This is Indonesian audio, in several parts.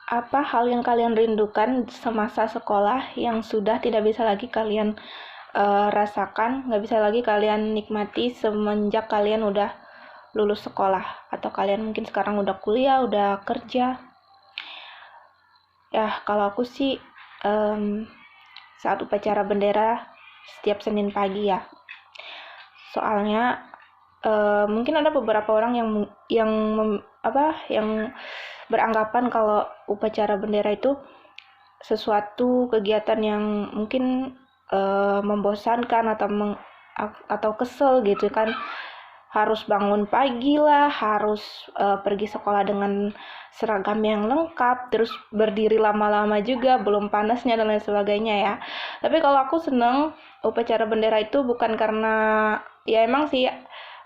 apa hal yang kalian rindukan semasa sekolah yang sudah tidak bisa lagi kalian rasakan, nggak bisa lagi kalian nikmati semenjak kalian udah lulus sekolah, atau kalian mungkin sekarang udah kuliah, udah kerja. Ya, kalau aku sih saat upacara bendera setiap Senin pagi ya. Soalnya mungkin ada beberapa orang yang beranggapan kalau upacara bendera itu sesuatu kegiatan yang mungkin membosankan atau kesel gitu kan, harus bangun pagi lah, harus pergi sekolah dengan seragam yang lengkap, terus berdiri lama-lama juga, belum panasnya dan lain sebagainya ya. Tapi kalau aku seneng upacara bendera itu bukan karena, ya emang sih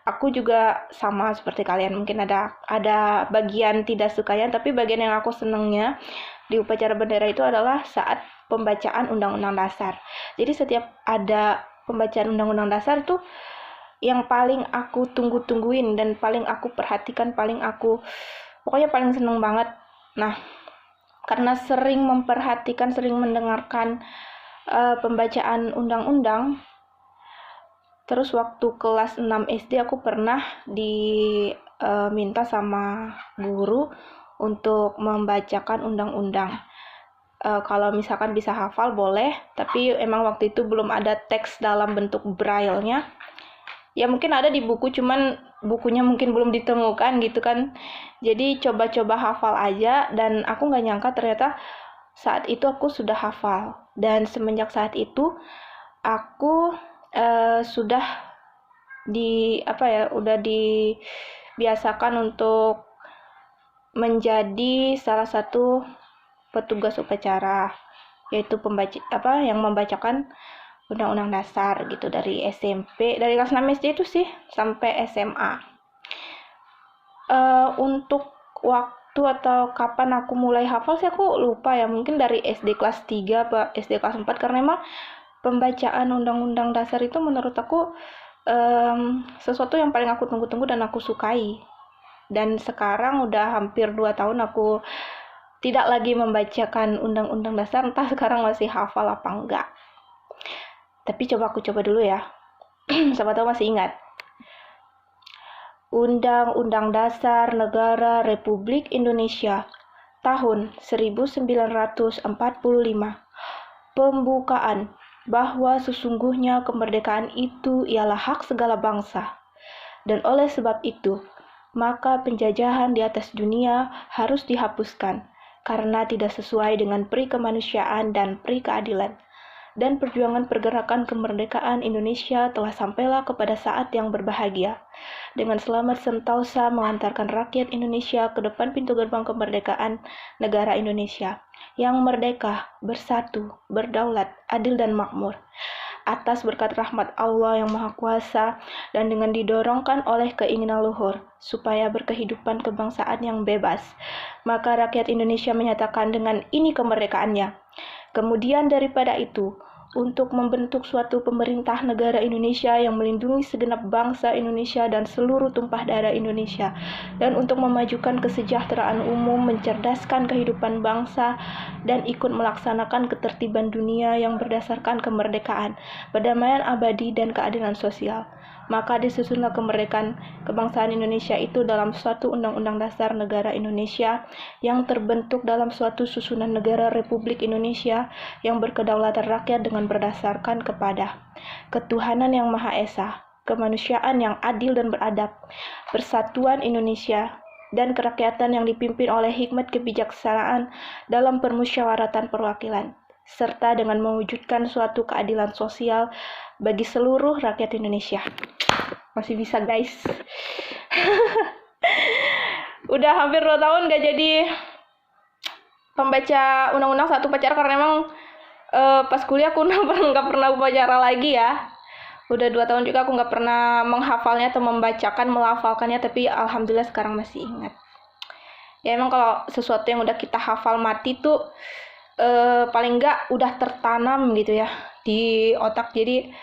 aku juga sama seperti kalian, mungkin ada bagian tidak sukanya, tapi bagian yang aku senengnya di upacara bendera itu adalah saat pembacaan Undang-Undang Dasar. Jadi setiap ada pembacaan Undang-Undang Dasar tuh yang paling aku tunggu-tungguin dan paling aku perhatikan, pokoknya paling seneng banget. Nah, karena sering memperhatikan, sering mendengarkan pembacaan undang-undang, terus waktu kelas 6 SD aku pernah diminta sama guru untuk membacakan undang-undang. Kalau misalkan bisa hafal boleh, tapi emang waktu itu belum ada teks dalam bentuk braille-nya. Ya mungkin ada di buku, cuman bukunya mungkin belum ditemukan gitu kan. Jadi coba-coba hafal aja, dan aku nggak nyangka ternyata saat itu aku sudah hafal. Dan semenjak saat itu aku sudah udah dibiasakan untuk menjadi salah satu petugas upacara, yaitu yang membacakan Undang-Undang Dasar gitu dari SMP, dari kelas 6 SD itu sih sampai SMA. Untuk waktu atau kapan aku mulai hafal sih aku lupa ya, mungkin dari SD kelas 3 atau SD kelas 4, karena emang pembacaan Undang-Undang Dasar itu menurut aku sesuatu yang paling aku tunggu-tunggu dan aku sukai. Dan sekarang udah hampir 2 tahun aku tidak lagi membacakan Undang-Undang Dasar, entah sekarang masih hafal apa enggak. Tapi aku coba dulu ya. Siapa tahu masih ingat. Undang-Undang Dasar Negara Republik Indonesia tahun 1945. Pembukaan bahwa sesungguhnya kemerdekaan itu ialah hak segala bangsa, dan oleh sebab itu maka penjajahan di atas dunia harus dihapuskan karena tidak sesuai dengan peri kemanusiaan dan peri keadilan. Dan perjuangan pergerakan kemerdekaan Indonesia telah sampailah kepada saat yang berbahagia, dengan selamat sentosa mengantarkan rakyat Indonesia ke depan pintu gerbang kemerdekaan negara Indonesia, yang merdeka, bersatu, berdaulat, adil dan makmur, atas berkat rahmat Allah yang Maha Kuasa, dan dengan didorongkan oleh keinginan luhur, supaya berkehidupan kebangsaan yang bebas. Maka rakyat Indonesia menyatakan dengan ini kemerdekaannya. Kemudian daripada itu, untuk membentuk suatu pemerintah negara Indonesia yang melindungi segenap bangsa Indonesia dan seluruh tumpah darah Indonesia, dan untuk memajukan kesejahteraan umum, mencerdaskan kehidupan bangsa, dan ikut melaksanakan ketertiban dunia yang berdasarkan kemerdekaan, perdamaian abadi, dan keadilan sosial. Maka disusunlah kemerdekaan kebangsaan Indonesia itu dalam suatu Undang-Undang Dasar Negara Indonesia yang terbentuk dalam suatu susunan negara Republik Indonesia yang berkedaulatan rakyat dengan berdasarkan kepada ketuhanan yang Maha Esa, kemanusiaan yang adil dan beradab, persatuan Indonesia, dan kerakyatan yang dipimpin oleh hikmat kebijaksanaan dalam permusyawaratan perwakilan, serta dengan mewujudkan suatu keadilan sosial bagi seluruh rakyat Indonesia. Masih bisa guys. Udah hampir 2 tahun gak jadi pembaca undang-undang satu upacara, karena emang pas kuliah aku nggak pernah upacara lagi ya. Udah 2 tahun juga aku nggak pernah menghafalnya atau melafalkannya, tapi alhamdulillah sekarang masih ingat. Ya emang kalau sesuatu yang udah kita hafal mati tuh paling nggak udah tertanam gitu ya di otak, jadi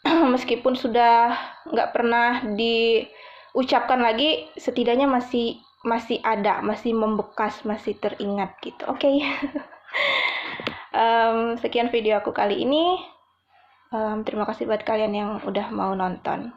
meskipun sudah nggak pernah diucapkan lagi, setidaknya masih ada, masih membekas, masih teringat gitu. Oke. Sekian video aku kali ini. Terima kasih buat kalian yang udah mau nonton.